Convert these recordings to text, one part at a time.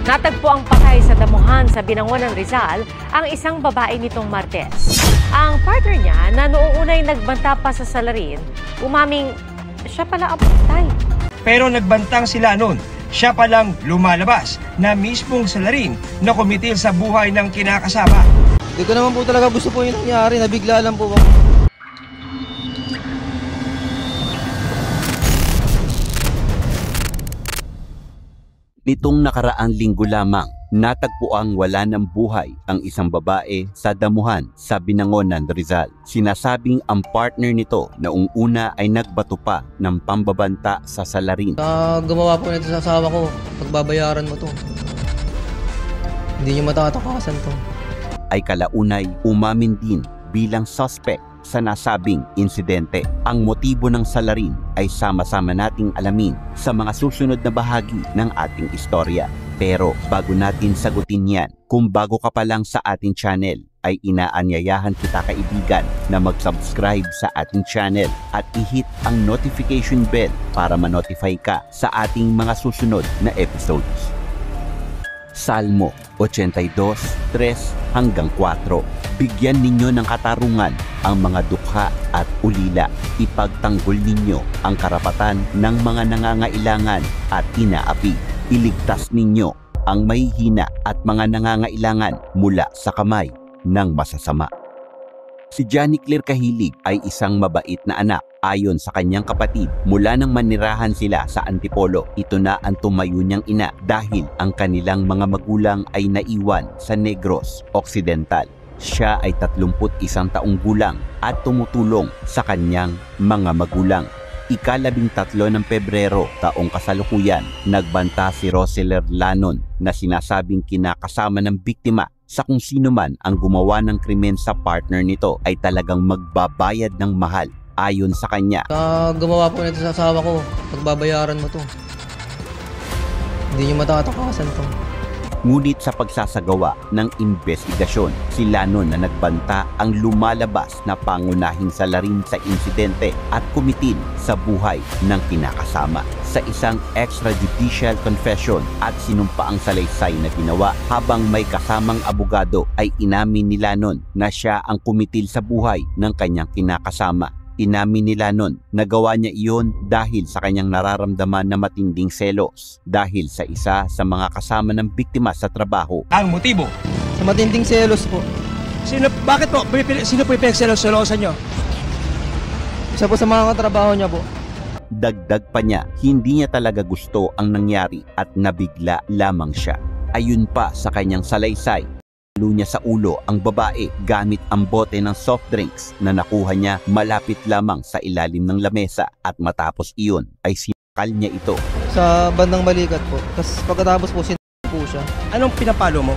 Natagpo ang patay sa damuhan sa Binangonan, Rizal ang isang babae nitong Martes. Ang partner niya na noong unay nagbanta pa sa salarin, umaming siya pala ang patay. Pero nagbantang sila noon, siya palang lumalabas na mismong salarin na kumitil sa buhay ng kinakasama. Hindi ko naman po talaga gusto po yung nangyari, nabigla lang po ako. Nitong nakaraang linggo lamang, natagpuang wala ng buhay ang isang babae sa damuhan sa Binangonan, Rizal. Sinasabing ang partner nito noong una ay nagbato pa ng pambabanta sa salarin. Gumawa po nito sa asawa ko, pagbabayaran mo to. Hindi nyo matatakasan to. Ay kalaunay umamin din bilang suspect sa nasabing insidente. Ang motibo ng salarin ay sama-sama nating alamin sa mga susunod na bahagi ng ating istorya. Pero bago natin sagutin yan, kung bago ka pa lang sa ating channel, ay inaanyayahan kita kaibigan na mag-subscribe sa ating channel at i-hit ang notification bell para ma-notify ka sa ating mga susunod na episodes. Salmo 82:3-4. Bigyan ninyo ng katarungan ang mga dukha at ulila. Ipagtanggol ninyo ang karapatan ng mga nangangailangan at inaapi. Iligtas ninyo ang mahihina at mga nangangailangan mula sa kamay ng masasama. Si Johnny Claire Kahilig ay isang mabait na anak. Ayon sa kanyang kapatid, mula nang manirahan sila sa Antipolo, ito na ang tumayo niyang ina dahil ang kanilang mga magulang ay naiwan sa Negros Occidental. Siya ay 31 taong gulang at tumutulong sa kanyang mga magulang. Ika-13 ng Pebrero taong kasalukuyan, nagbanta si Roseler Lanon na sinasabing kinakasama ng biktima sa kung sino man ang gumawa ng krimen sa partner nito ay talagang magbabayad ng mahal. Ayon sa kanya, gumawa po nito sa asawa ko, pagbabayaran mo to. Hindi nyo matatakasan to. Ngunit sa pagsasagawa ng investigasyon, si Lanon na nagbanta ang lumalabas na pangunahing salarin sa insidente at kumitil sa buhay ng kinakasama. Sa isang extrajudicial confession at sinumpaang salaysay na ginawa habang may kasamang abogado ay inamin ni Lanon na siya ang kumitil sa buhay ng kanyang kinakasama. Inamin ni Lanon na gawa niya iyon dahil sa kanyang nararamdaman na matinding selos dahil sa isa sa mga kasama ng biktima sa trabaho. Ang motibo? Sa matinding selos po. Bakit po? Sino po yung pinagselos-selosan nyo? Isa po sa mga katrabaho niya po. Dagdag pa niya, hindi niya talaga gusto ang nangyari at nabigla lamang siya. Ayun pa sa kanyang salaysay, niya sa ulo ang babae gamit ang bote ng soft drinks na nakuha niya malapit lamang sa ilalim ng lamesa at matapos iyon ay sinakal niya ito. Sa bandang balikat po. Tapos pagkatapos po sinakal po siya. Anong pinapalo mo?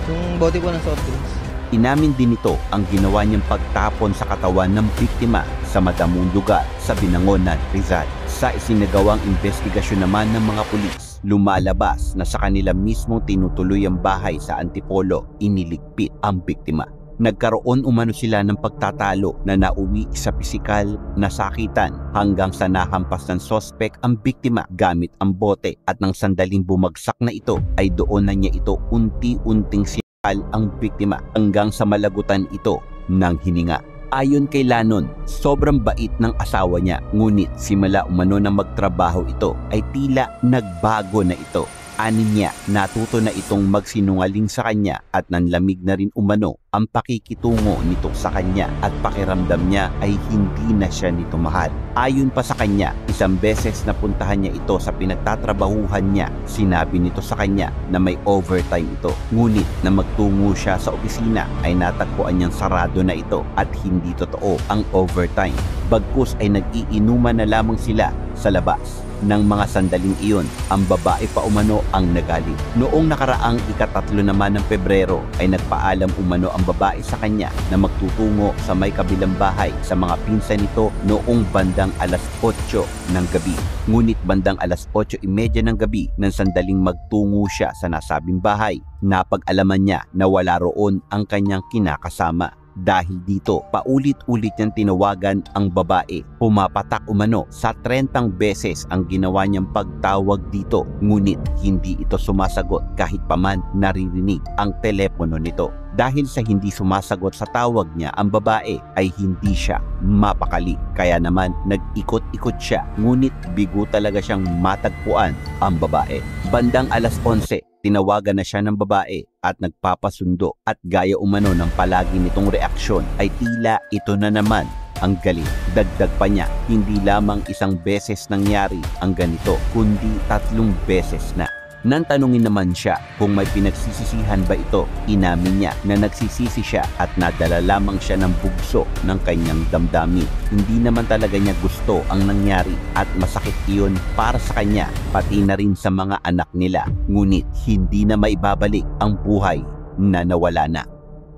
Yung bote po ng soft drinks. Inamin din ito ang ginawa niyang pagtapon sa katawan ng biktima sa madamong lugar sa Binangonan, Rizal. Sa isinagawang investigasyon naman ng mga pulis, lumalabas na sa kanila mismong tinutuloy ang bahay sa Antipolo, iniligpit ang biktima. Nagkaroon umano sila ng pagtatalo na nauwi sa pisikal na sakitan hanggang sa nahampas ng sospek ang biktima gamit ang bote at nang sandaling bumagsak na ito ay doon na niya ito unti-unting sinakal ang biktima hanggang sa malagutan ito ng hininga. Ayon kay Lanon, sobrang bait ng asawa niya, ngunit simula umano na magtrabaho ito ay tila nagbago na ito. Anin niya, natuto na itong magsinungaling sa kanya at nanlamig na rin umano ang pakikitungo nito sa kanya at pakiramdam niya ay hindi na siya nito mahal. Ayon pa sa kanya, isang beses napuntahan niya ito sa pinagtatrabahuhan niya. Sinabi nito sa kanya na may overtime ito. Ngunit na magtungo siya sa opisina ay natagpuan niyang sarado na ito at hindi totoo ang overtime. Bagkus ay nag-iinuman na lamang sila sa labas. Nang mga sandaling iyon, ang babae pa umano ang nagaling. Noong nakaraang ika-3 naman ng Pebrero ay nagpaalam umano ang babae sa kanya na magtutungo sa may kabilang bahay sa mga pinsan nito noong bandang alas 8 ng gabi. Ngunit bandang alas 8:30 ng gabi nang sandaling magtungo siya sa nasabing bahay, napag-alaman niya na wala roon ang kanyang kinakasama. Dahil dito, paulit-ulit niyang tinawagan ang babae. Pumapatak umano sa 30 beses ang ginawa niyang pagtawag dito, ngunit hindi ito sumasagot kahit paman naririnig ang telepono nito. Dahil sa hindi sumasagot sa tawag niya ang babae ay hindi siya mapakali. Kaya naman nag-ikot-ikot siya, ngunit bigo talaga siyang matagpuan ang babae. Bandang alas 11, tinawagan na siya ng babae at nagpapasundo, at gaya umano ng palagi nitong reaksyon ay tila ito na naman ang galing. Dagdag pa niya, hindi lamang isang beses nangyari ang ganito, kundi 3 beses na. Nang tanungin naman siya kung may pinagsisisihan ba ito, inamin niya na nagsisisi siya at nadala lamang siya ng bugso ng kanyang damdamin. Hindi naman talaga niya gusto ang nangyari at masakit iyon para sa kanya, pati na rin sa mga anak nila. Ngunit hindi na maibabalik ang buhay na nawala na.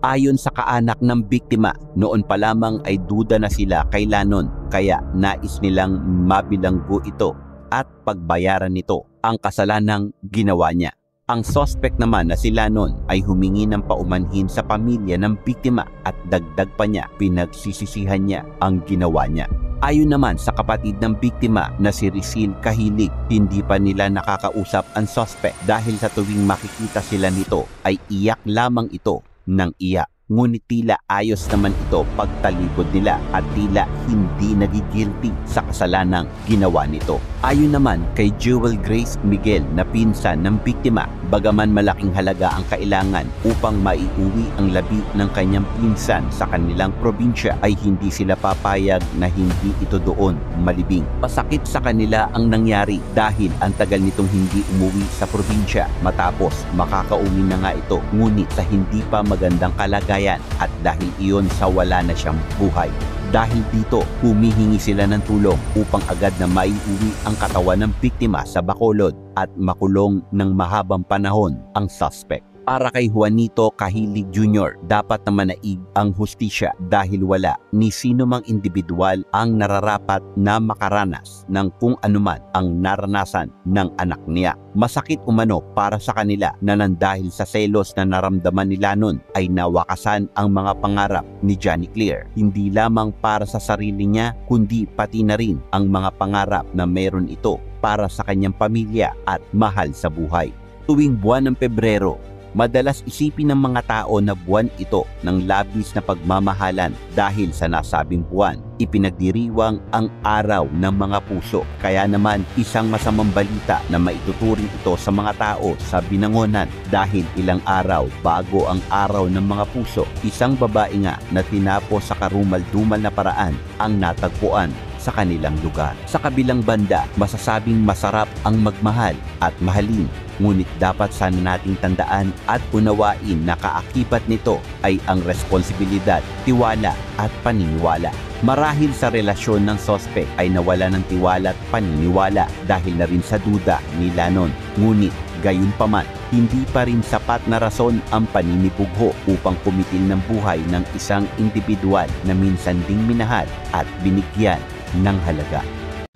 Ayon sa kaanak ng biktima, noon pa lamang ay duda na sila kay Lanon, kaya nais nilang mabilanggo ito at pagbayaran nito ang kasalanang ginawa niya. Ang suspect naman na si Lanon ay humingi ng paumanhin sa pamilya ng biktima at dagdag pa niya, pinagsisisihan niya ang ginawa niya. Ayon naman sa kapatid ng biktima na si Rizil Kahilig, hindi pa nila nakakausap ang suspect dahil sa tuwing makikita sila nito ay iyak lamang ito ng iyak. Ngunit tila ayos naman ito pagtalikod nila at tila hindi nagigilty sa kasalanang ginawa nito. Ayon naman kay Jewel Grace Miguel na pinsan ng biktima, bagaman malaking halaga ang kailangan upang maiuwi ang labi ng kanyang pinsan sa kanilang probinsya, ay hindi sila papayag na hindi ito doon malibing. Masakit sa kanila ang nangyari dahil ang tagal nitong hindi umuwi sa probinsya matapos makakauwi na nga ito, ngunit sa hindi pa magandang kalagayan at dahil iyon sa wala na siyang buhay. Dahil dito, humihingi sila ng tulong upang agad na maiuwi ang katawan ng biktima sa Bacolod at makulong ng mahabang panahon ang suspect. Para kay Juanito Kahilig Jr., dapat na manaig ang hustisya dahil wala ni sino mang individual ang nararapat na makaranas ng kung anuman ang naranasan ng anak niya. Masakit umano para sa kanila na nang dahil sa selos na naramdaman ni Lanon ay nawakasan ang mga pangarap ni Johnny Claire. Hindi lamang para sa sarili niya, kundi pati na rin ang mga pangarap na meron ito para sa kanyang pamilya at mahal sa buhay. Tuwing buwan ng Pebrero, madalas isipin ng mga tao na buwan ito ng labis na pagmamahalan dahil sa nasabing buwan, ipinagdiriwang ang araw ng mga puso. Kaya naman isang masamang balita na maituturing ito sa mga tao sa Binangonan dahil ilang araw bago ang araw ng mga puso, isang babae nga na tinapos sa karumal-dumal na paraan ang natagpuan sa kanilang lugar. Sa kabilang banda, masasabing masarap ang magmahal at mahalin, ngunit dapat sana nating tandaan at unawain na kaakibat nito ay ang responsibilidad, tiwala at paniniwala. Marahil sa relasyon ng suspect ay nawala ng tiwala at paniniwala dahil na rin sa duda ni Lanon. Ngunit gayunpaman, hindi pa rin sapat na rason ang paninibugho upang kumitil ng buhay ng isang individual na minsan ding minahal at binigyan ng halaga.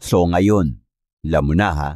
So ngayon, alam mo na ha,